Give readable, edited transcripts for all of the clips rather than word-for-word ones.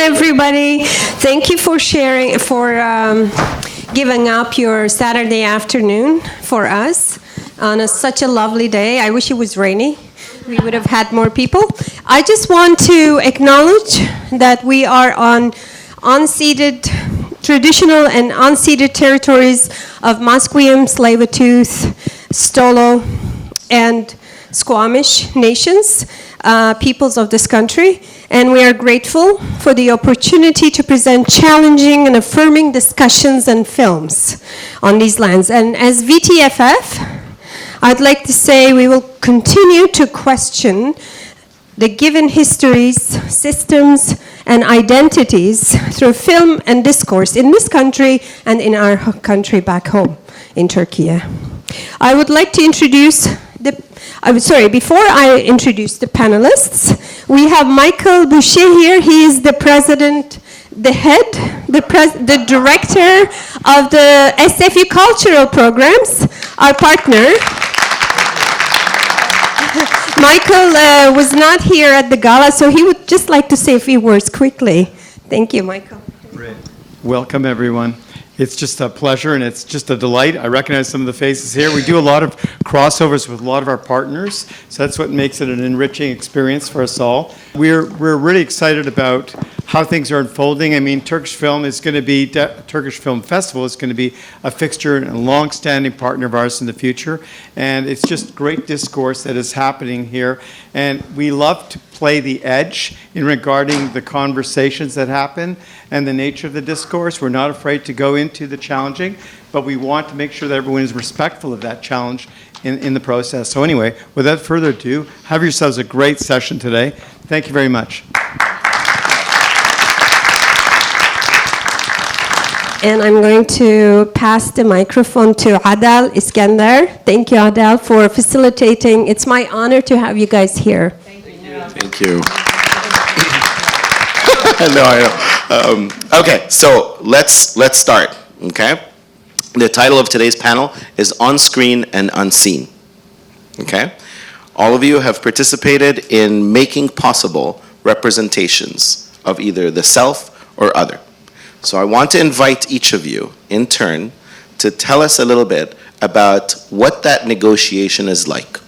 everybody. Thank you for sharing, giving up your Saturday afternoon for us on such a lovely day. I wish it was rainy. We would have had more people. I just want to acknowledge that we are on unceded, traditional and unceded territories of Musqueam, Tsleil-Waututh, Stolo, and Squamish nations, peoples of this country, and we are grateful for the opportunity to present challenging and affirming discussions and films on these lands. And as VTFF, I'd like to say we will continue to question the given histories, systems, and identities through film and discourse in this country and in our country back home in Turkey. I would like to introduce before I introduce the panelists, we have Michael Boucher here. He is the president, the head, the director of the SFU Cultural Programs, our partner. Michael was not here at the gala, so he would just like to say a few words quickly. Thank you, Michael. Great. Welcome, everyone. It's just a pleasure and it's just a delight. I recognize some of the faces here. We do a lot of crossovers with a lot of our partners, so that's what makes it an enriching experience for us all. We're really excited about how things are unfolding. I mean, Turkish Film Turkish Film Festival is going to be a fixture and a long-standing partner of ours in the future, and it's just great discourse that is happening here. And we love to play the edge in regarding the conversations that happen and the nature of the discourse. We're not afraid to go into the challenging, but we want to make sure that everyone is respectful of that challenge in the process. So anyway, without further ado, have yourselves a great session today. Thank you very much. And I'm going to pass the microphone to Adel Iskandar. Thank you, Adel, for facilitating. It's my honor to have you guys here. Thank you. No, I know. Okay, so let's start. Okay, the title of today's panel is On Screen and Unseen. Okay, all of you have participated in making possible representations of either the self or other. So I want to invite each of you in turn to tell us a little bit about what that negotiation is like.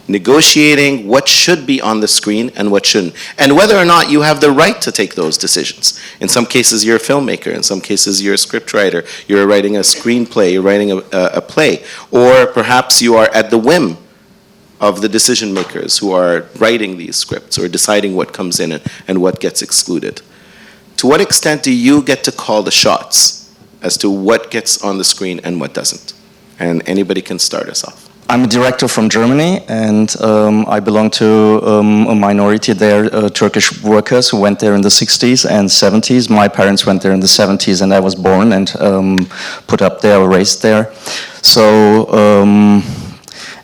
Negotiating what should be on the screen and what shouldn't, and whether or not you have the right to take those decisions. In some cases, you're a filmmaker. In some cases, you're a scriptwriter. You're writing a screenplay. You're writing a play. Or perhaps you are at the whim of the decision makers who are writing these scripts or deciding what comes in and what gets excluded. To what extent do you get to call the shots as to what gets on the screen and what doesn't? And anybody can start us off. I'm a director from Germany, and I belong to a minority there, Turkish workers who went there in the 60s and 70s. My parents went there in the 70s, and I was born and put up there, raised there. So,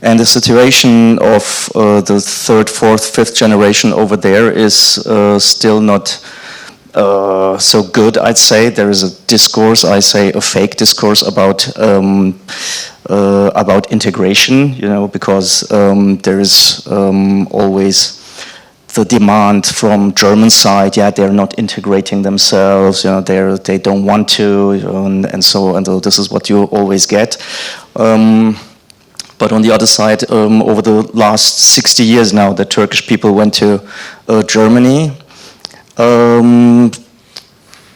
and the situation of the third, fourth, fifth generation over there is still not so good, I'd say. There is a discourse, I say a fake discourse about integration, you know, because there is always the demand from German side, yeah, they're not integrating themselves, you know, they don't want to, and so this is what you always get. But on the other side, over the last 60 years now, the Turkish people went to Germany.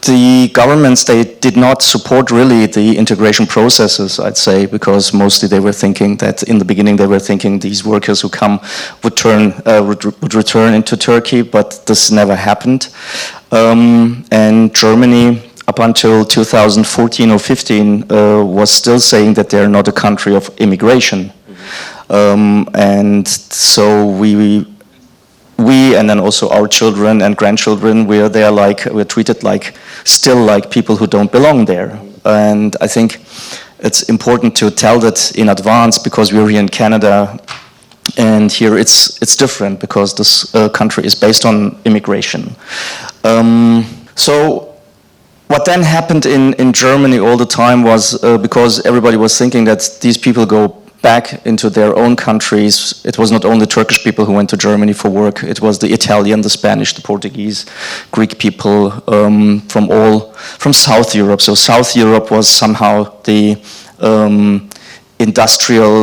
The governments, they did not support really the integration processes, I'd say, because mostly they were thinking that in the beginning they were thinking these workers who come would return into Turkey, but this never happened. And Germany, up until 2014 or 15, was still saying that they're not a country of immigration. And so we and then also our children and grandchildren, we're treated still like people who don't belong there. And I think it's important to tell that in advance, because we're here in Canada, and here it's different because this country is based on immigration. So what then happened in Germany all the time was because everybody was thinking that these people go back into their own countries. It was not only Turkish people who went to Germany for work, it was the Italian, the Spanish, the Portuguese, Greek people from South Europe. So South Europe was somehow the industrial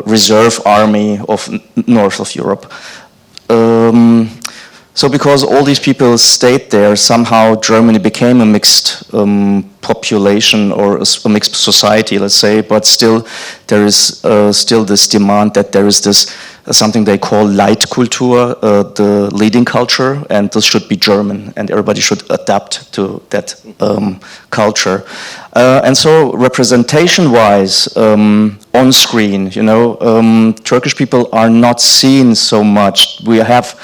reserve army of north of Europe. So because all these people stayed there, somehow Germany became a mixed population or a mixed society, let's say, but still there is still this demand that there is this something they call Leitkultur, the leading culture, and this should be German, and everybody should adapt to that culture. And so representation-wise, on screen, you know, Turkish people are not seen so much. We have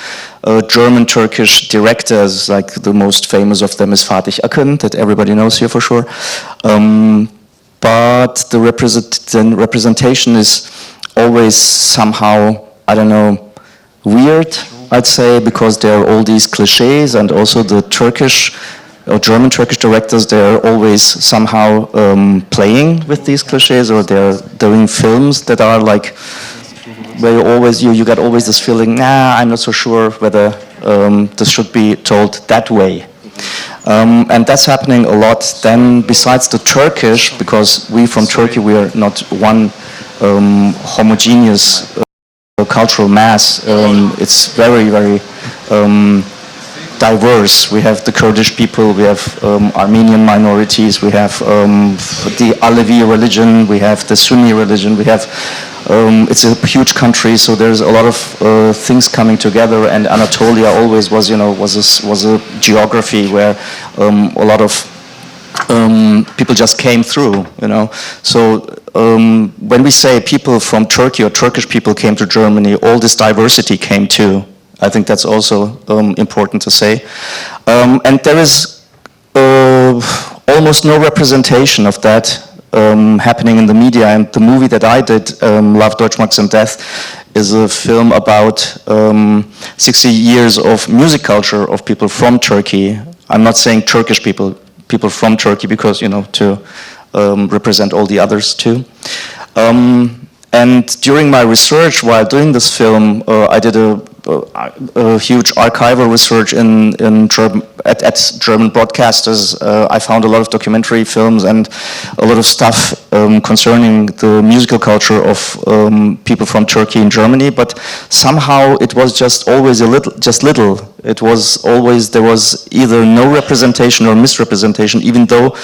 German-Turkish directors, like the most famous of them is Fatih Akın, that everybody knows here for sure. But the representation is always somehow, I don't know, weird, I'd say, because there are all these cliches, and also the Turkish or German-Turkish directors, they're always somehow playing with these cliches, or they're doing films that are like, where you get always this feeling, nah, I'm not so sure whether this should be told that way. And that's happening a lot. Then besides the Turkish, because we from Turkey, we are not one homogeneous cultural mass. It's very, very diverse. We have the Kurdish people, we have Armenian minorities, we have the Alevi religion, we have the Sunni religion, we have it's a huge country, so there's a lot of things coming together. And Anatolia always was, you know, was a geography where a lot of people just came through, you know. So when we say people from Turkey or Turkish people came to Germany, all this diversity came too. I think that's also important to say. And there is almost no representation of that happening in the media. And the movie that I did, Love, Deutsch, Max and Death, is a film about 60 years of music culture of people from Turkey. I'm not saying Turkish people, people from Turkey, because, you know, to represent all the others too. And during my research while doing this film, I did a huge archival research at German broadcasters. I found a lot of documentary films and a lot of stuff concerning the musical culture of people from Turkey and Germany, but somehow it was just always little. It was always, there was either no representation or misrepresentation, even though,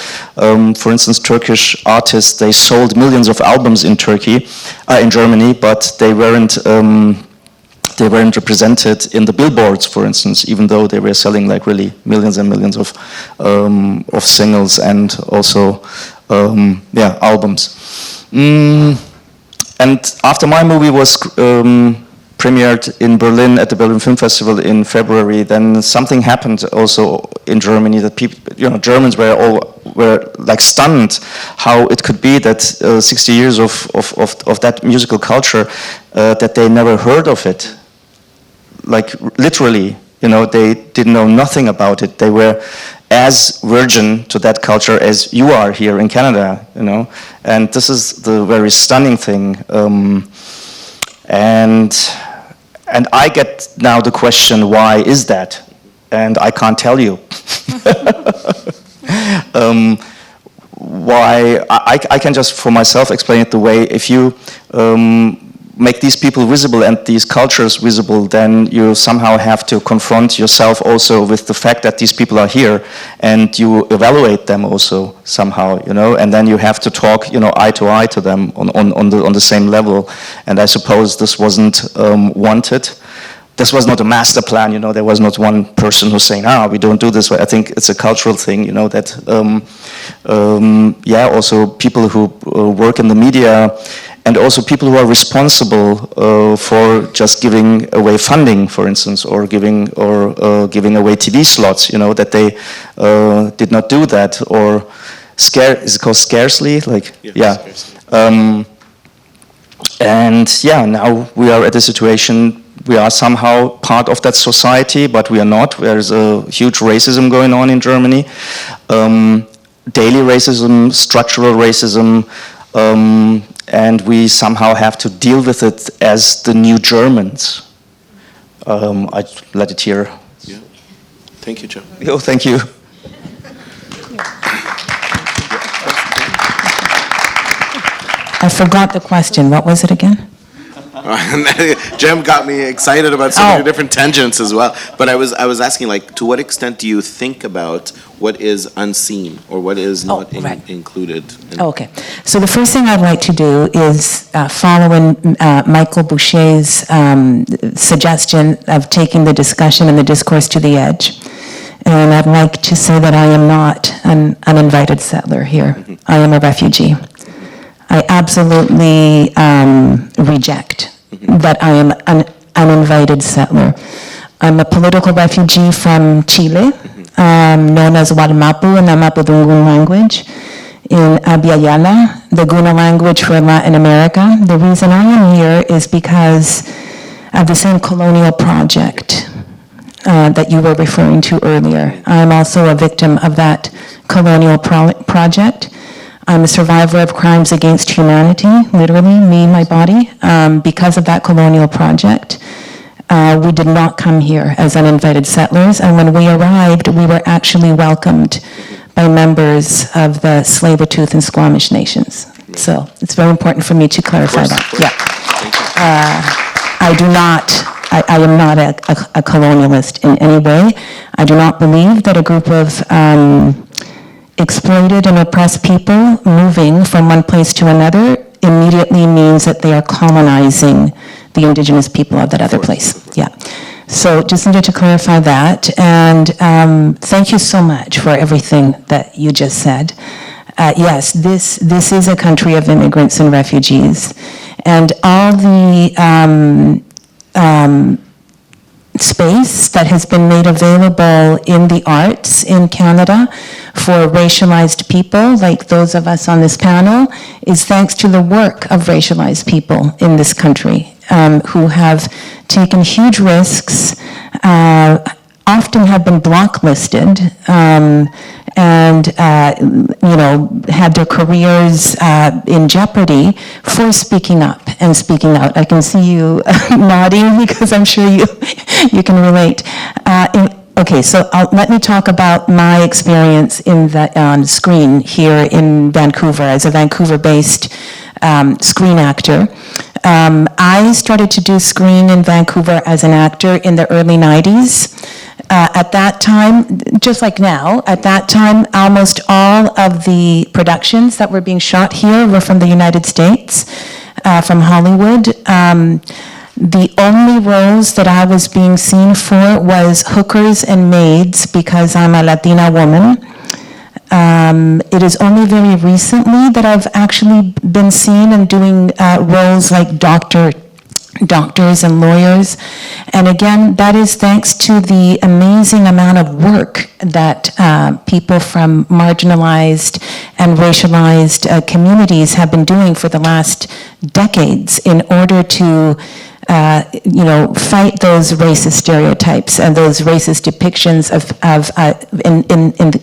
for instance, Turkish artists, they sold millions of albums in Germany, but they weren't represented in the billboards, for instance, even though they were selling like really millions and millions of singles and also albums. And after my movie was premiered in Berlin at the Berlin Film Festival in February, then something happened also in Germany that people, you know, Germans were like stunned how it could be that 60 years of that musical culture that they never heard of it. Like literally, you know, they didn't know nothing about it. They were as virgin to that culture as you are here in Canada, you know. And this is the very stunning thing. And I get now the question, why is that? And I can't tell you. Why? I can just for myself explain it the way, if you make these people visible and these cultures visible, then you somehow have to confront yourself also with the fact that these people are here, and you evaluate them also somehow, you know, and then you have to talk, you know, eye to eye to them on the same level. And I suppose this wasn't wanted. This was not a master plan, you know. There was not one person who's saying, we don't do this way. I think it's a cultural thing, you know, that also people who work in the media, and also people who are responsible for just giving away funding, for instance, or giving away TV slots, you know, that they did not do that, or is it called scarcely? Like, now we are at a situation. We are somehow part of that society, but we are not. There's a huge racism going on in Germany. Daily racism, structural racism. and we somehow have to deal with it as the new Germans. I let it here. Yeah. Thank you, Joe. Oh, thank you. I forgot the question. What was it again? Jem got me excited about so many Oh. different tangents as well. But I was asking, like, to what extent do you think about what is unseen or what is not right. included? Okay. So the first thing I'd like to do is follow in Michael Boucher's suggestion of taking the discussion and the discourse to the edge. And I'd like to say that I am not an uninvited settler here. I am a refugee. I absolutely reject that I am an uninvited settler. I'm a political refugee from Chile, known as Walmapu in the Mapudungun language, in Abiyala, the Guna language for Latin America. The reason I am here is because of the same colonial project that you were referring to earlier. I'm also a victim of that colonial project. I'm a survivor of crimes against humanity, literally, me, my body, because of that colonial project. We did not come here as uninvited settlers, and when we arrived, we were actually welcomed by members of the Tsleil-Waututh and Squamish nations. So it's very important for me to clarify that. Yeah. I am not a colonialist in any way. I do not believe that a group of exploited and oppressed people moving from one place to another immediately means that they are colonizing the indigenous people of that other place. Yeah. So just needed to clarify that. And thank you so much for everything that you just said. Yes, this is a country of immigrants and refugees. And all the space that has been made available in the arts in Canada for racialized people, like those of us on this panel, is thanks to the work of racialized people in this country who have taken huge risks, often have been blacklisted, and had their careers in jeopardy for speaking up and speaking out. I can see you nodding because I'm sure you can relate. Okay, so let me talk about my experience on screen here in Vancouver as a Vancouver-based screen actor. I started to do screen in Vancouver as an actor in the early 90s. At that time, just like now, at that time, almost all of the productions that were being shot here were from the United States, from Hollywood. The only roles that I was being seen for was hookers and maids because I'm a Latina woman. It is only very recently that I've actually been seen and doing roles like doctors and lawyers. And again, that is thanks to the amazing amount of work that people from marginalized and racialized communities have been doing for the last decades in order to fight those racist stereotypes and those racist depictions of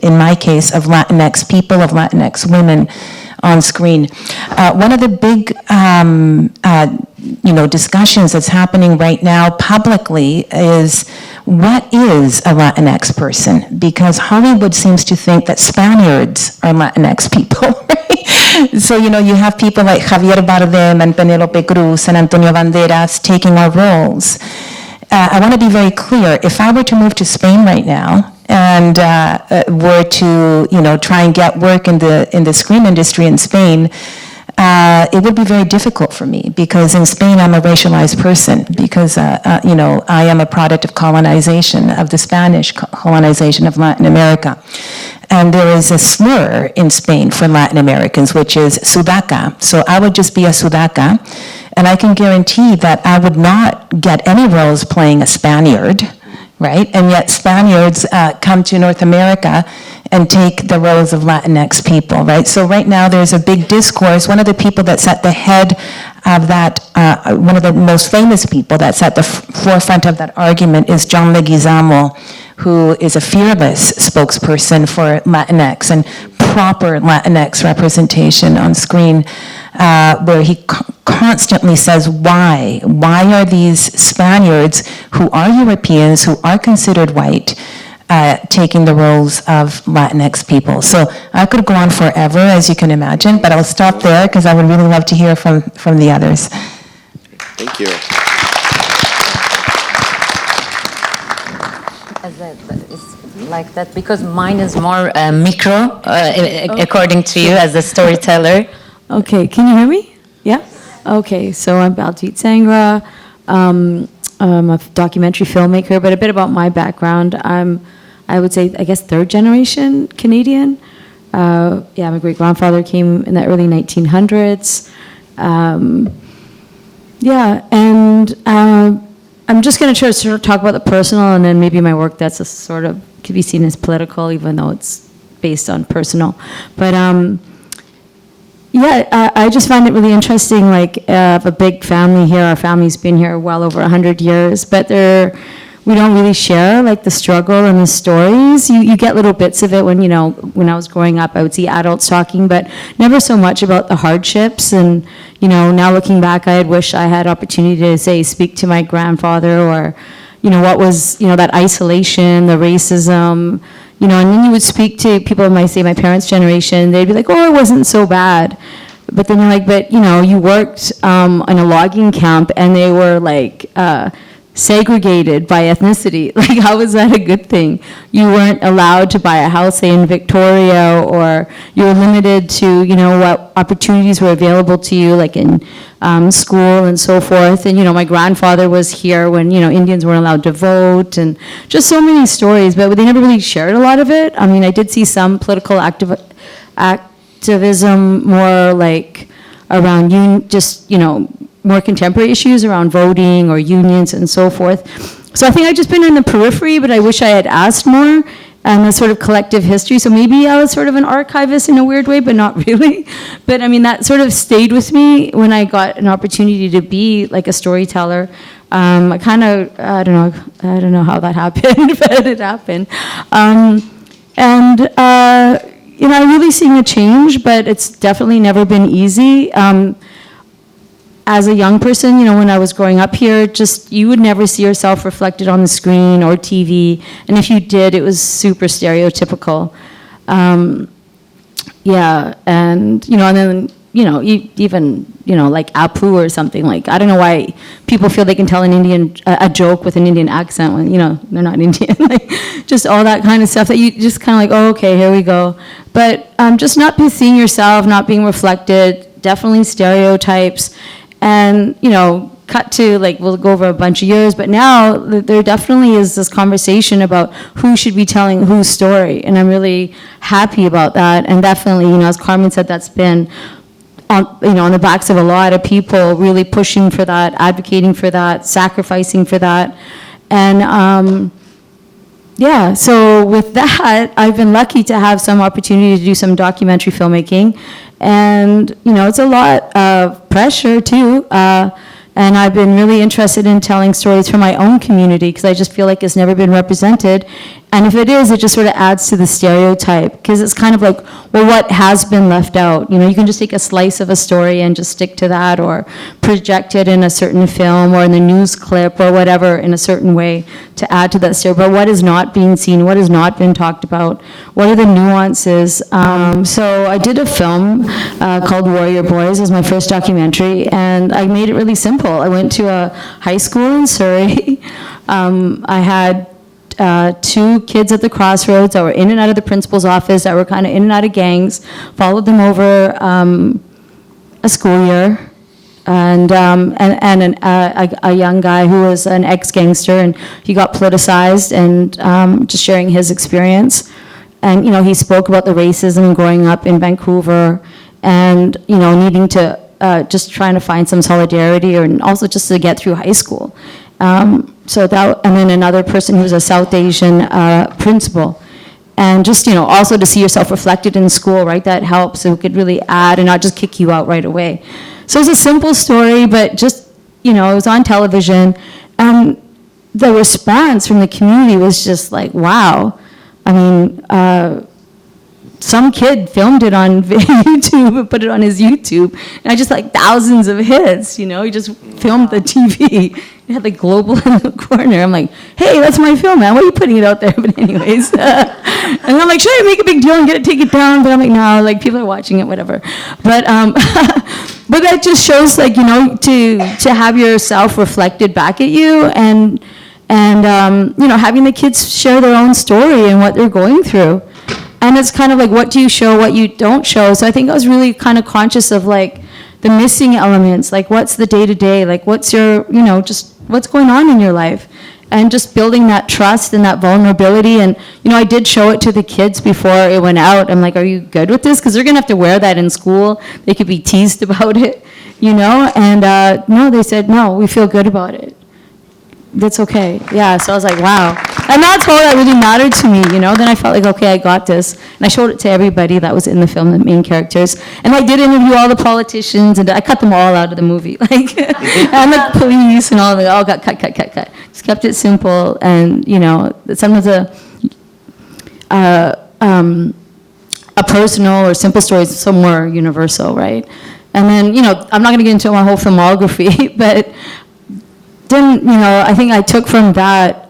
in my case, of Latinx people, of Latinx women on screen. One of the big, discussions that's happening right now publicly is what is a Latinx person? Because Hollywood seems to think that Spaniards are Latinx people, right? So, you have people like Javier Bardem and Penelope Cruz and Antonio Banderas taking our roles. I want to be very clear. If I were to move to Spain right now and were to, try and get work in the screen industry in Spain, it would be very difficult for me because in Spain I'm a racialized person because, I am a product of colonization, of the Spanish colonization of Latin America. And there is a slur in Spain for Latin Americans, which is sudaca. So I would just be a sudaca. And I can guarantee that I would not get any roles playing a Spaniard, right? And yet Spaniards come to North America and take the roles of Latinx people, right? So right now there's a big discourse. One of the people that's at the head of that, one of the most famous people that's at the forefront of that argument is John Leguizamo, who is a fearless spokesperson for Latinx and proper Latinx representation on screen, where he constantly says, why? Why are these Spaniards who are Europeans, who are considered white, taking the roles of Latinx people? So I could go on forever, as you can imagine, but I'll stop there because I would really love to hear from the others. Thank you. It's like that because mine is more micro, according to you as a storyteller. Okay, can you hear me? Yeah? Okay, so I'm Baljeet Sangra. I'm a documentary filmmaker, but a bit about my background. I would say, I guess, third generation Canadian. My great-grandfather came in the early 1900s. I'm just going to try to sort of talk about the personal and then maybe my work that's a sort of, could be seen as political, even though it's based on personal. But I just find it really interesting, like, a big family here. Our family's been here well over 100 years, but we don't really share, like, the struggle and the stories. You get little bits of it when I was growing up, I would see adults talking, but never so much about the hardships. And, now looking back, I wish I had opportunity to, say, speak to my grandfather or, what was, that isolation, the racism, and then you would speak to people of my parents' generation, they'd be like, oh, it wasn't so bad. But then you're like, but, you worked in a logging camp and they were like, segregated by ethnicity. Like, how is that a good thing? You weren't allowed to buy a house, say, in Victoria, or you were limited to, what opportunities were available to you, like in school and so forth. And, my grandfather was here when, Indians weren't allowed to vote, and just so many stories, but they never really shared a lot of it. I mean, I did see some political activism more like around more contemporary issues around voting or unions and so forth. So I think I've just been in the periphery, but I wish I had asked more and the sort of collective history. So maybe I was sort of an archivist in a weird way, but not really. But I mean, that sort of stayed with me when I got an opportunity to be like a storyteller. I don't know how that happened, but it happened. I'm really seeing a change, but it's definitely never been easy. As a young person, when I was growing up here, you would never see yourself reflected on the screen or TV, and if you did, it was super stereotypical. And then even like Apu or something, like, I don't know why people feel they can tell a joke with an Indian accent when they're not Indian, like, just all that kind of stuff that you just kind of like, oh, okay, here we go. But just not be seeing yourself, not being reflected, definitely stereotypes. And, cut to, like, we'll go over a bunch of years, but now there definitely is this conversation about who should be telling whose story, and I'm really happy about that. And definitely, as Carmen said, that's been on the backs of a lot of people really pushing for that, advocating for that, sacrificing for that. And so with that, I've been lucky to have some opportunity to do some documentary filmmaking. And, it's a lot of pressure too. And I've been really interested in telling stories from my own community because I just feel like it's never been represented. And if it is, it just sort of adds to the stereotype because it's kind of like, well, what has been left out? You can just take a slice of a story and just stick to that or project it in a certain film or in the news clip or whatever in a certain way to add to that story. But what is not being seen? What has not been talked about? What are the nuances? So I did a film called Warrior Boys. It was my first documentary, and I made it really simple. I went to a high school in Surrey. I had 2 kids at the crossroads that were in and out of the principal's office, that were kind of in and out of gangs, followed them over a school year, and a young guy who was an ex-gangster, and he got politicized, and just sharing his experience. And, he spoke about the racism growing up in Vancouver and, needing to, just trying to find some solidarity and also just to get through high school. And then another person who's a South Asian principal. And just, also to see yourself reflected in school, right? That helps. So it could really add and not just kick you out right away. So it's a simple story, but just, it was on television. the response from the community was just like, wow. I mean, some kid filmed it on YouTube and put it on his YouTube, and I just like thousands of hits, you know, he just filmed the TV. He had the global in the corner. I'm like, hey, that's my film, man, why are you putting it out there? But anyways, and I'm like, should I make a big deal and get it taken down? But I'm like, no, like people are watching it, whatever. But but that just shows, like, you know, to have yourself reflected back at you, and you know, having the kids share their own story and what they're going through. And it's kind of like, what do you show, what you don't show? So I think I was really kind of conscious of, like, the missing elements, like what's the day-to-day, like what's your, you know, just what's going on in your life, and just building that trust and that vulnerability. And, you know, I did show it to the kids before it went out. I'm like, are you good with this? Because they're gonna have to wear that in school. They could be teased about it, you know? And no, they said, no, we feel good about it. That's okay. Yeah, so I was like, wow. And that's all that really mattered to me, you know? Then I felt like, okay, I got this. And I showed it to everybody that was in the film, the main characters. And I did interview all the politicians, and I cut them all out of the movie. Like, and the police and all of it, all got cut. Just kept it simple. And, you know, sometimes a personal or simple story is so more universal, right? And then, you know, I'm not going to get into my whole filmography, but then, you know, I think I took from that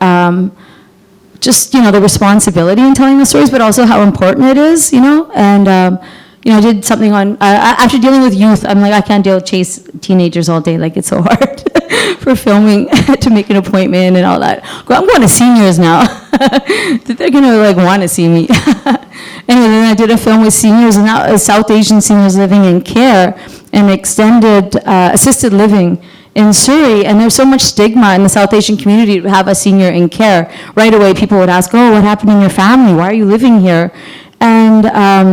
just, you know, the responsibility in telling the stories, but also how important it is, you know. And, you know, I did something on, after dealing with youth, I'm like, I can't chase teenagers all day. Like, it's so hard for filming to make an appointment and all that. I'm going to seniors now. They're going to, like, want to see me. Anyway, then I did a film with seniors, and now South Asian seniors living in care and extended assisted living in Surrey, and there's so much stigma in the South Asian community to have a senior in care. Right away, people would ask, oh, what happened in your family? Why are you living here? And I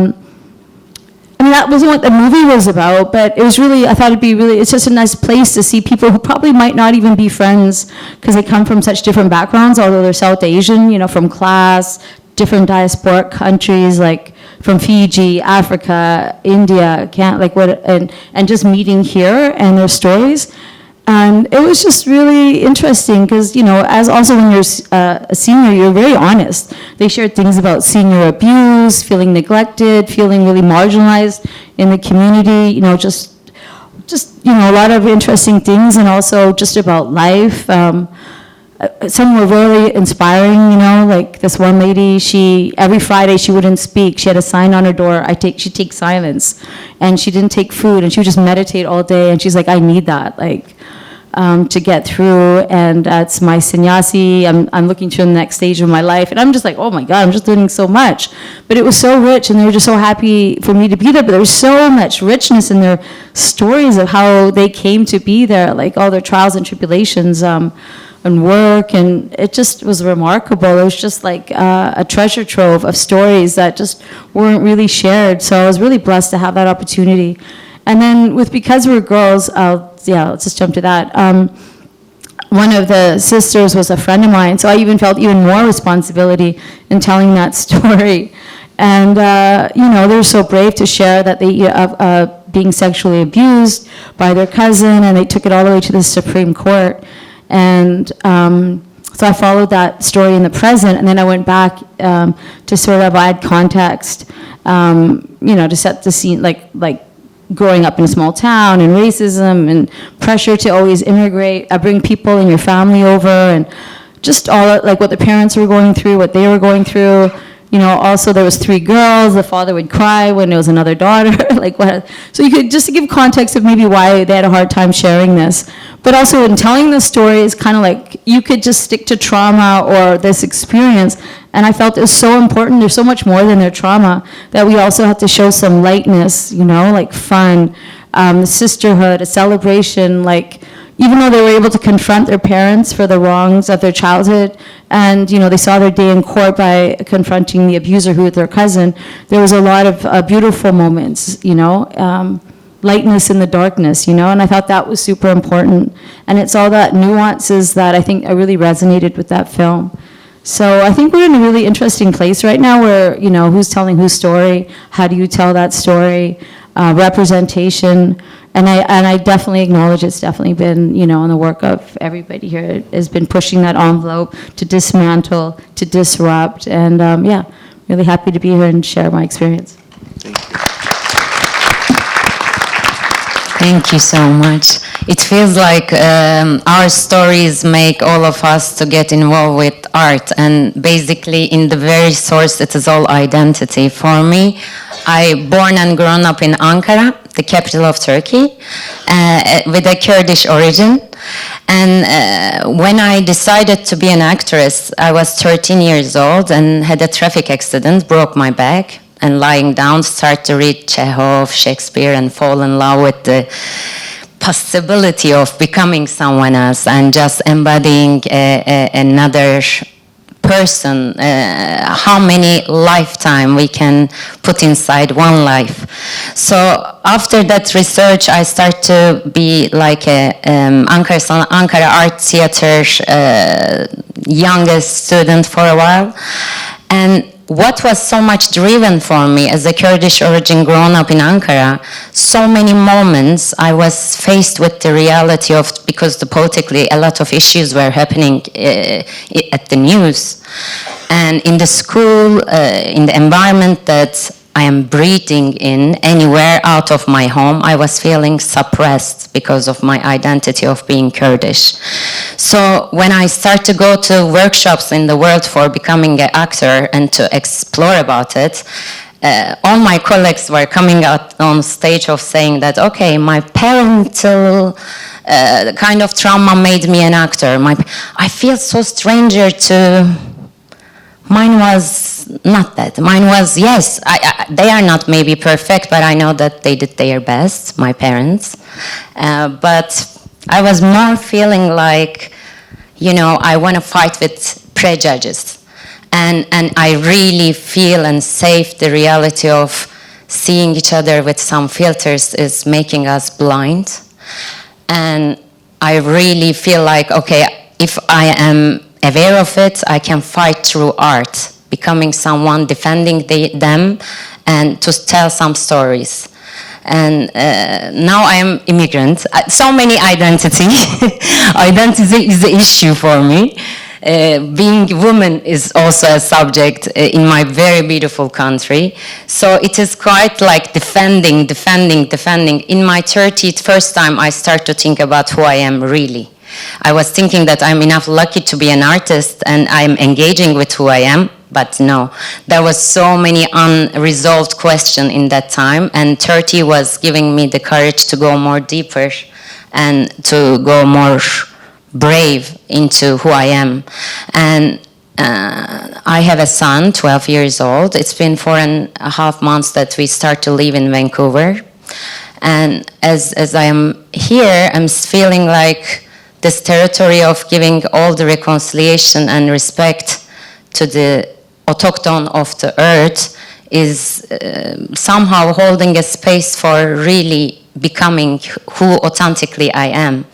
mean, that wasn't what the movie was about, but it was really, I thought it'd be really, it's just a nice place to see people who probably might not even be friends because they come from such different backgrounds, although they're South Asian, you know, from class, different diasporic countries, like from Fiji, Africa, India, and just meeting here and their stories. And it was just really interesting because, you know, as also when you're a senior, you're very honest. They shared things about senior abuse, feeling neglected, feeling really marginalized in the community, you know, just you know, a lot of interesting things, and also just about life. Some were really inspiring, you know, like this one lady, every Friday she wouldn't speak. She had a sign on her door, she takes silence, and she didn't take food, and she would just meditate all day, and she's like, I need that, like, to get through, and that's my sannyasi. I'm looking to the next stage of my life, and I'm just like, oh my God, I'm just learning so much. But it was so rich, and they were just so happy for me to be there, but there was so much richness in their stories of how they came to be there, like all their trials and tribulations, and work, and it just was remarkable. It was just like a treasure trove of stories that just weren't really shared. So I was really blessed to have that opportunity. And then with Because We're Girls, let's just jump to that. One of the sisters was a friend of mine, so I even felt even more responsibility in telling that story. And, you know, they're so brave to share that they being sexually abused by their cousin, and they took it all the way to the Supreme Court. And so I followed that story in the present, and then I went back to sort of add context, you know, to set the scene, like growing up in a small town, and racism, and pressure to always immigrate, bring people in your family over, and just all, like, what the parents were going through, what they were going through. You know, also there was 3 girls, the father would cry when there was another daughter, like what, so you could, just to give context of maybe why they had a hard time sharing this. But also in telling the story is kind of like, you could just stick to trauma or this experience, and I felt it was so important, there's so much more than their trauma, that we also have to show some lightness, you know, like fun, sisterhood, a celebration, like, even though they were able to confront their parents for the wrongs of their childhood, and, you know, they saw their day in court by confronting the abuser who was their cousin, there was a lot of beautiful moments, you know, lightness in the darkness, you know, and I thought that was super important. And it's all that nuances that I think I really resonated with that film. So I think we're in a really interesting place right now where, you know, who's telling whose story, how do you tell that story? representation. And I definitely acknowledge it's definitely been, and the work of everybody here has been pushing that envelope to dismantle, to disrupt, and really happy to be here and share my experience. Thank you so much. It feels like our stories make all of us to get involved with art, and basically in the very source it is all identity. For me, I born and grown up in Ankara, the capital of Turkey, with a Kurdish origin. And when I decided to be an actress, I was 13 years old and had a traffic accident, broke my back, and lying down, start to read Chekhov, Shakespeare, and fall in love with the possibility of becoming someone else and just embodying another person, how many lifetime we can put inside one life. So after that research, I start to be like a Ankara Art Theater youngest student for a while. And what was so much driven for me as a Kurdish origin grown up in Ankara, so many moments I was faced with the reality of, because politically a lot of issues were happening at the news. And in the school, in the environment that I am breathing in, anywhere out of my home, I was feeling suppressed because of my identity of being Kurdish. So when I start to go to workshops in the world for becoming an actor and to explore about it, all my colleagues were coming out on stage of saying that, okay, my parental kind of trauma made me an actor. I feel so stranger to... Mine was not that. Mine was, yes, they are not maybe perfect, but I know that they did their best, my parents. But I was more feeling like, I want to fight with prejudice. And I really feel and save the reality of seeing each other with some filters is making us blind. And I really feel like, okay, if I am aware of it, I can fight through art, becoming someone, defending them, and to tell some stories. And now I am immigrant. So many identity. Identity is the issue for me. Being woman is also a subject in my very beautiful country. So it is quite like defending. In my 31st time, I start to think about who I am really. I was thinking that I'm enough lucky to be an artist and I'm engaging with who I am, but no. There was so many unresolved questions in that time, and 30 was giving me the courage to go more deeper and to go more brave into who I am. And I have a son, 12 years old. It's been 4.5 months that we start to live in Vancouver. And as I am here, I'm feeling like this territory of giving all the reconciliation and respect to the autochthon of the earth is somehow holding a space for really becoming who authentically I am.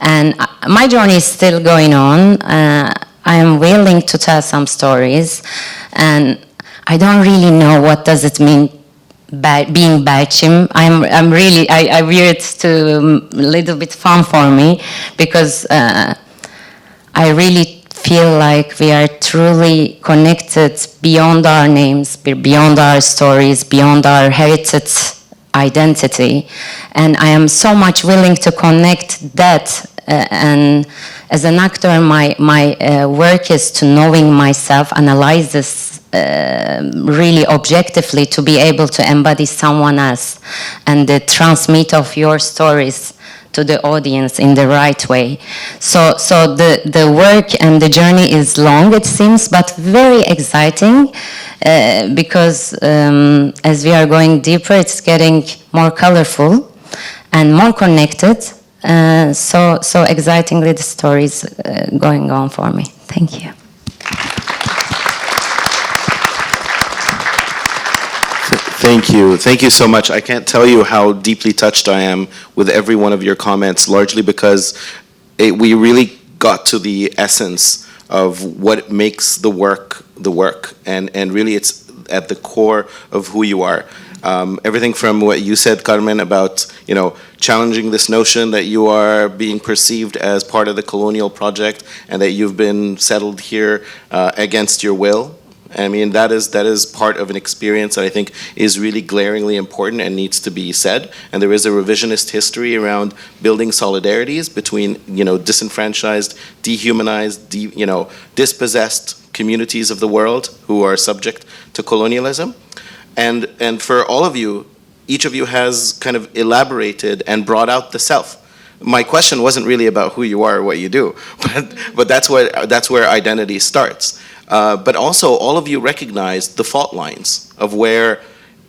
And my journey is still going on. I am willing to tell some stories, and I don't really know what does it mean being Bachim. I'm really, I view it to a little bit fun for me, because I really feel like we are truly connected beyond our names, beyond our stories, beyond our heritage identity. And I am so much willing to connect that. And as an actor, my work is to knowing myself, analyze this really objectively, to be able to embody someone else and transmit of your stories to the audience in the right way. So the work and the journey is long, it seems, but very exciting, because as we are going deeper, it's getting more colorful and more connected. So excitingly, the story is going on for me. Thank you. Thank you so much. I can't tell you how deeply touched I am with every one of your comments, largely because we really got to the essence of what makes the work, and really it's at the core of who you are. Everything from what you said, Carmen, about, challenging this notion that you are being perceived as part of the colonial project and that you've been settled here against your will. I mean, that is part of an experience that I think is really glaringly important and needs to be said. And there is a revisionist history around building solidarities between, disenfranchised, dehumanized, dispossessed communities of the world who are subject to colonialism. And for all of you, each of you has kind of elaborated and brought out the self. My question wasn't really about who you are or what you do, but that's where identity starts. But also, all of you recognize the fault lines of where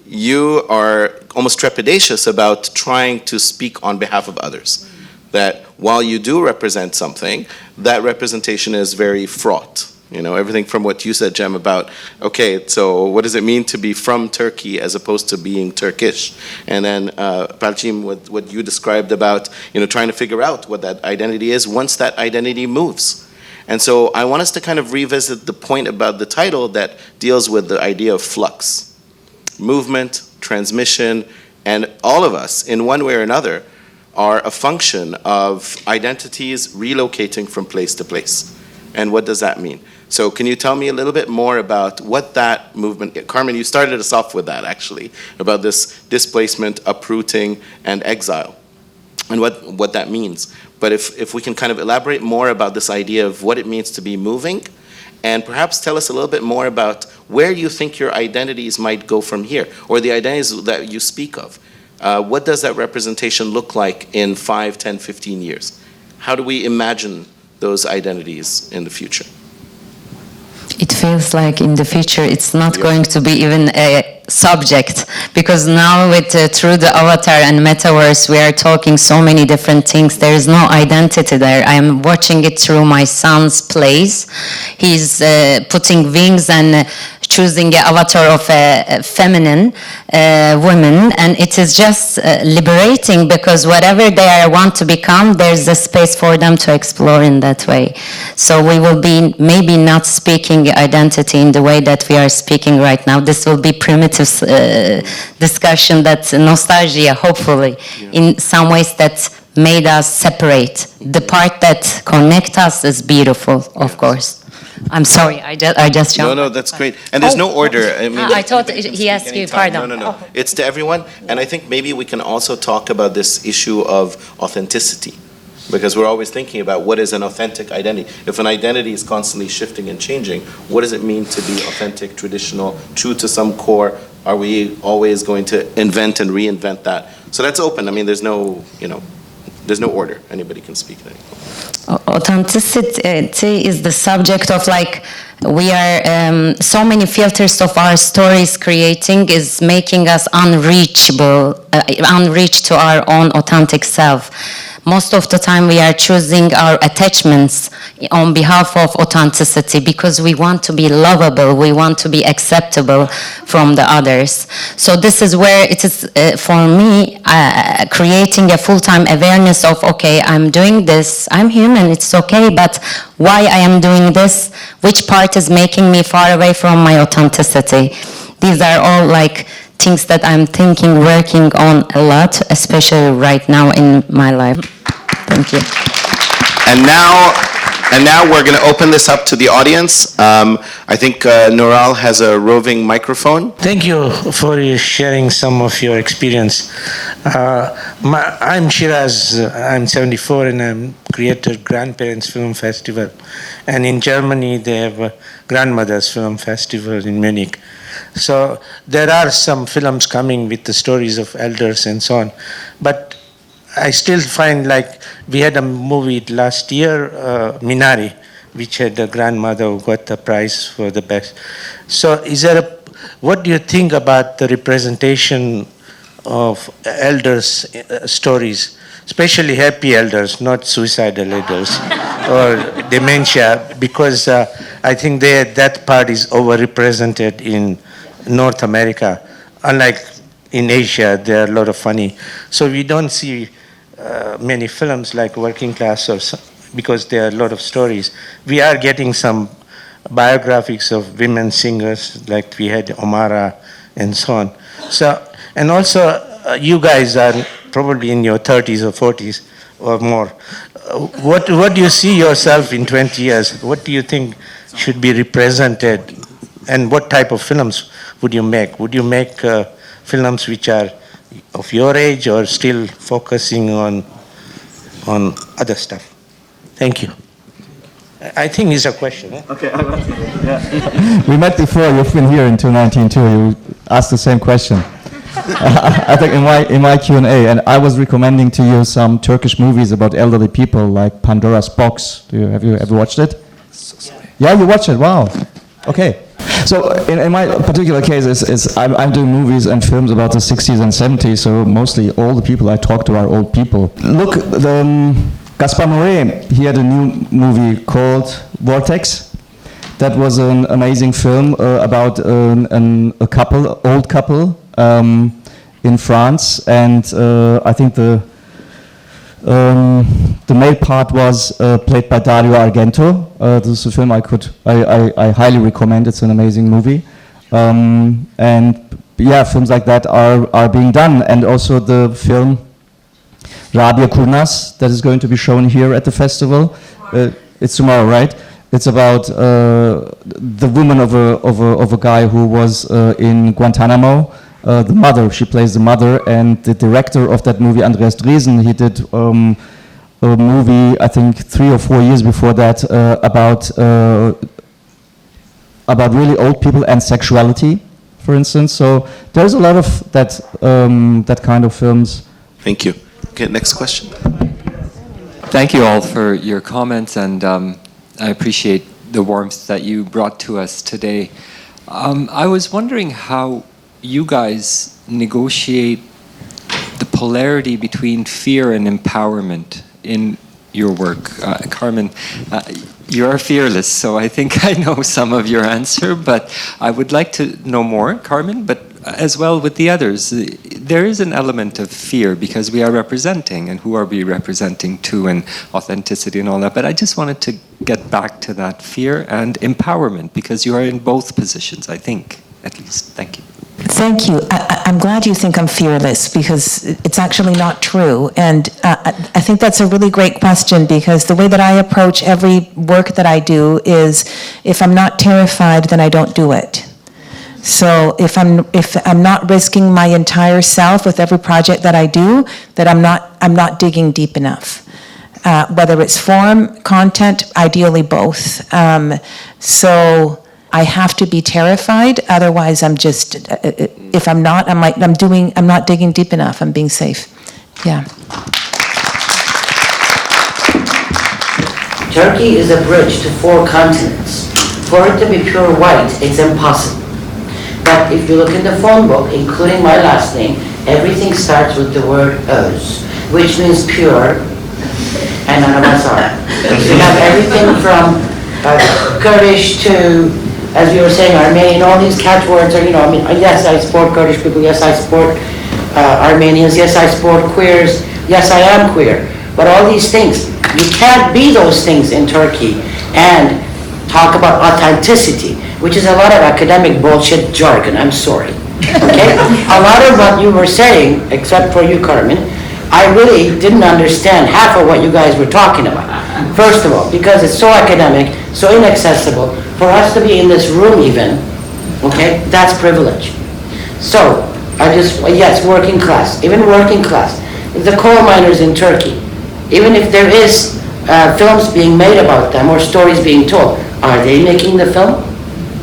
you are almost trepidatious about trying to speak on behalf of others. That while you do represent something, that representation is very fraught. Everything from what you said, Jem, about, okay, so what does it mean to be from Turkey as opposed to being Turkish? And then, Palchim, what you described about, trying to figure out what that identity is once that identity moves. And so I want us to kind of revisit the point about the title that deals with the idea of flux. Movement, transmission, and all of us, in one way or another, are a function of identities relocating from place to place. And what does that mean? So can you tell me a little bit more about what that movement, Carmen, you started us off with that actually, about this displacement, uprooting, and exile, and what that means. But if we can kind of elaborate more about this idea of what it means to be moving, and perhaps tell us a little bit more about where you think your identities might go from here, or the identities that you speak of. What does that representation look like in 5, 10, 15 years? How do we imagine those identities in the future? It feels like in the future it's not going to be even a subject, because now through the avatar and metaverse we are talking so many different things. There is no identity there. I am watching it through my son's plays. He's putting wings and choosing an avatar of a feminine woman, and it is just liberating, because whatever they want to become, there's a space for them to explore in that way. So we will be maybe not speaking identity in the way that we are speaking right now. This will be primitive discussion, that's nostalgia, hopefully, in some ways that made us separate. The part that connects us is beautiful, of course. I'm sorry, I just jumped. No, that's great. And there's no order. I mean, I thought he asked you, pardon. No. It's to everyone. And I think maybe we can also talk about this issue of authenticity, because we're always thinking about what is an authentic identity. If an identity is constantly shifting and changing, what does it mean to be authentic, traditional, true to some core? Are we always going to invent and reinvent that? So that's open. I mean, there's no order. Anybody can speak. Authenticity is the subject of, like, we are so many filters of our stories creating is making us unreachable, unreached to our own authentic self. Most of the time we are choosing our attachments on behalf of authenticity because we want to be lovable, we want to be acceptable from the others. So this is where it is, for me, creating a full-time awareness of, okay, I'm doing this, I'm human, it's okay, but why I am doing this, which part is making me far away from my authenticity. These are all like things that I'm thinking, working on a lot, especially right now in my life. Thank you. And now we're going to open this up to the audience. I think Noral has a roving microphone. Thank you for sharing some of your experience. I'm Shiraz, I'm 74 and I'm creator Grandparents Film Festival. And in Germany they have a Grandmothers Film Festival in Munich. So there are some films coming with the stories of elders and so on. But I still find, like, we had a movie last year, Minari, which had a grandmother who got the prize for the best. So what do you think about the representation of elders' stories, especially happy elders, not suicidal elders or dementia, because I think that part is overrepresented in North America. Unlike in Asia, there are a lot of funny. So we don't see many films like Working Class, because there are a lot of stories. We are getting some biographies of women singers, like we had Omara and so on. So And also, you guys are probably in your 30s or 40s or more. What do you see yourself in 20 years? What do you think should be represented, and what type of films would you make? Would you make films which are of your age or still focusing on other stuff? Thank you. I think it's a question. Eh? Okay. We met before. You've been here in 2019 too. You asked the same question. I think in my Q&A, and I was recommending to you some Turkish movies about elderly people, like Pandora's Box. Have you ever watched it? Yeah, you watched it. Wow. Okay. So in my particular case, I'm doing movies and films about the 60s and 70s. So mostly all the people I talk to are old people. Look, Gaspar Noé, he had a new movie called Vortex. That was an amazing film about a couple, old couple, in France, and I think the male part was played by Dario Argento. This is a film I highly recommend. It's an amazing movie, and yeah, films like that are being done, and also the film Rabia Kurnaz that is going to be shown here at the festival. It's tomorrow, right? It's about the woman of a guy who was in Guantanamo. The mother, she plays the mother, and the director of that movie, Andreas Dresen, he did a movie, I think 3 or 4 years before that, about really old people and sexuality, for instance. So there's a lot of that kind of films. Thank you. Okay, next question. Thank you all for your comments, and I appreciate the warmth that you brought to us today. I was wondering how you guys negotiate the polarity between fear and empowerment in your work. Carmen, you are fearless, so I think I know some of your answer, but I would like to know more, Carmen, but as well with the others. There is an element of fear because we are representing, and who are we representing to, and authenticity and all that, but I just wanted to get back to that fear and empowerment because you are in both positions, I think, at least. Thank you. Thank you. I'm glad you think I'm fearless because it's actually not true. And I think that's a really great question because the way that I approach every work that I do is if I'm not terrified, then I don't do it. So if I'm not risking my entire self with every project that I do, then I'm not digging deep enough. Whether it's form, content, ideally both. So I have to be terrified, otherwise I'm just, if I'm not, I'm not digging deep enough, I'm being safe. Yeah. Turkey is a bridge to 4 continents. For it to be pure white, it's impossible. But if you look in the phone book, including my last name, everything starts with the word Öz, which means pure, and Anamasar. So you have everything from Kurdish to, as you were saying, Armenian, all these catchwords are, yes, I support Kurdish people, yes, I support Armenians, yes, I support queers, yes, I am queer. But all these things, you can't be those things in Turkey and talk about authenticity, which is a lot of academic bullshit jargon, I'm sorry. Okay? A lot of what you were saying, except for you, Carmen, I really didn't understand half of what you guys were talking about. First of all, because it's so academic, so inaccessible, for us to be in this room even, okay, that's privilege. So, yes, working class, even working class. The coal miners in Turkey, even if there is films being made about them or stories being told, are they making the film?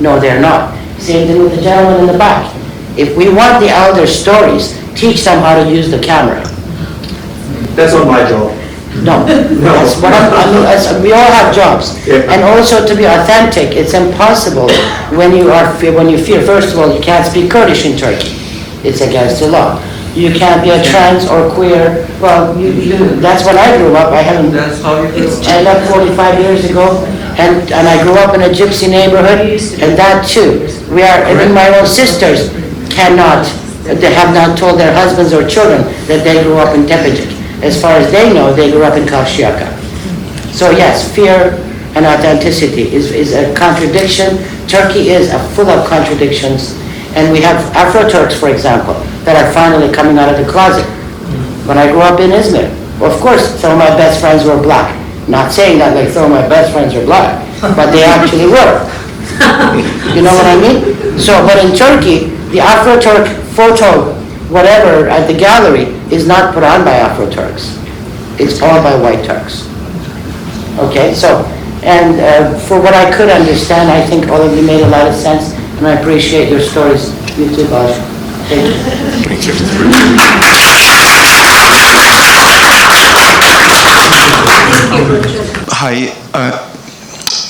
No, they're not. Same thing with the gentleman in the back. If we want the elder stories, teach them how to use the camera. That's not my job. No, that's what we all have jobs. Yeah. And also to be authentic, it's impossible when you fear. First of all, you can't speak Kurdish in Turkey. It's against the law. You can't be a trans or queer. Well, that's when I grew up. I left 45 years ago, and I grew up in a gypsy neighborhood, and that too. Even my own sisters they have not told their husbands or children that they grew up in Tepecik. As far as they know, they grew up in Karşıyaka. So yes, fear and authenticity is a contradiction. Turkey is full of contradictions, And we have Afro-Turks, for example, that are finally coming out of the closet. When I grew up in Izmir, of course, some of my best friends were black. Not saying that like some of my best friends are black, but they actually were. You know what I mean? So, but in Turkey, the Afro-Turk photo, whatever, at the gallery is not put on by Afro-Turks. It's all by white Turks. Okay, so, and for what I could understand, I think all of you made a lot of sense, and I appreciate your stories. You too, Bosh. Thank you. Thank you. Hi,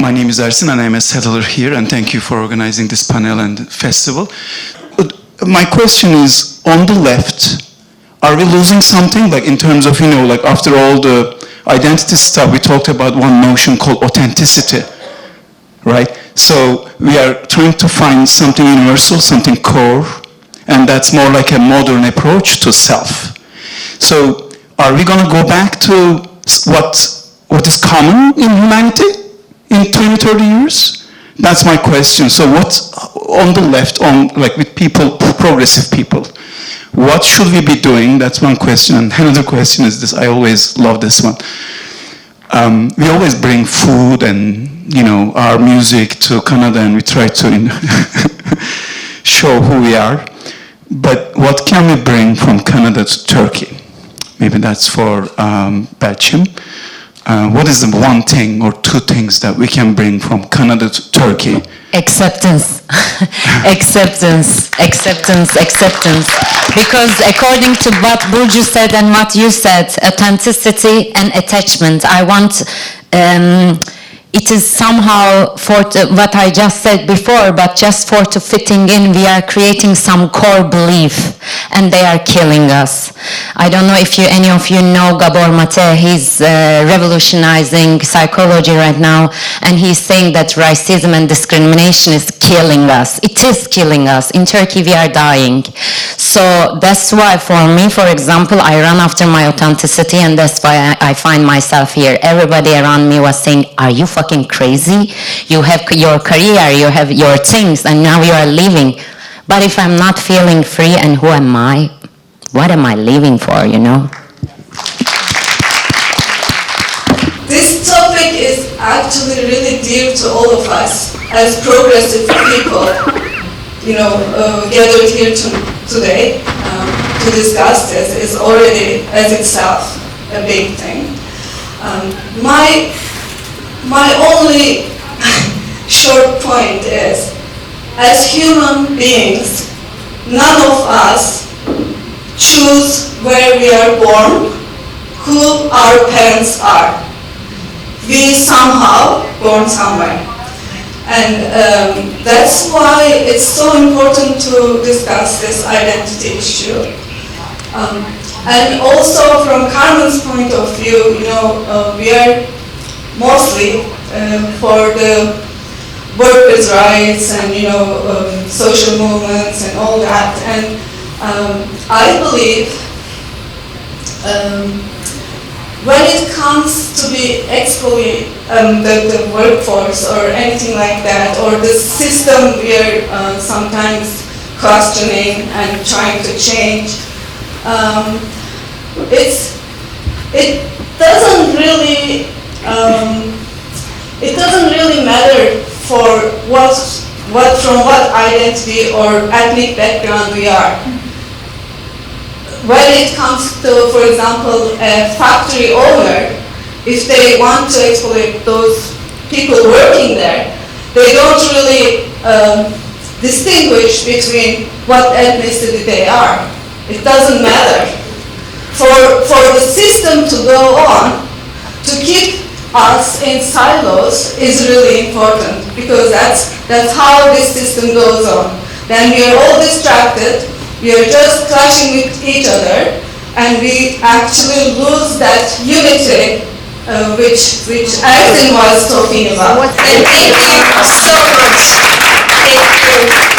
my name is Ersin and I'm a settler here, and thank you for organizing this panel and festival. My question is, on the left, are we losing something, like in terms of, like after all the identity stuff, we talked about one notion called authenticity, right? So we are trying to find something universal, something core, and that's more like a modern approach to self. So are we going to go back to what is common in humanity in 20, 30 years? That's my question. So what's on the left, like with people, progressive people, what should we be doing? That's one question. And another question is this, I always love this one. We always bring food and, our music to Canada, and we try to show who we are. But what can we bring from Canada to Turkey? Maybe that's for Belgium. What is the one thing or two things that we can bring from Canada to Turkey? Acceptance. Acceptance. Because according to what Burcu said and what you said, authenticity and attachment, I want, it is somehow for what I just said before, but just for to fitting in, we are creating some core belief, and they are killing us. I don't know if any of you know Gabor Mate. He's revolutionizing psychology right now, and he's saying that racism and discrimination is killing us. It is killing us. In Turkey, we are dying. So that's why, for me, for example, I run after my authenticity, and that's why I find myself here. Everybody around me was saying, "Are you fucking crazy? You have your career, you have your things, and now you are leaving." But if I'm not feeling free, and who am I? What am I leaving for, This topic is actually really dear to all of us as progressive people, gathered here today to discuss this is already as itself a big thing. My only short point is, as human beings, none of us choose where we are born, who our parents are. We somehow born somewhere. And that's why it's so important to discuss this identity issue. And also from Carmen's point of view, we are mostly for the workers' rights and social movements and all that. And I believe when it comes to be the workforce or anything like that, or the system we are sometimes questioning and trying to change, it doesn't really matter for from what identity or ethnic background we are. When it comes to, for example, a factory owner, if they want to exploit those people working there, they don't really distinguish between what ethnicity they are. It doesn't matter. For the system to go on, to keep us in silos is really important, because that's how this system goes on. Then we are all distracted, we are just clashing with each other, and we actually lose that unity which Ersin was talking about. Thank you so much. Thank you.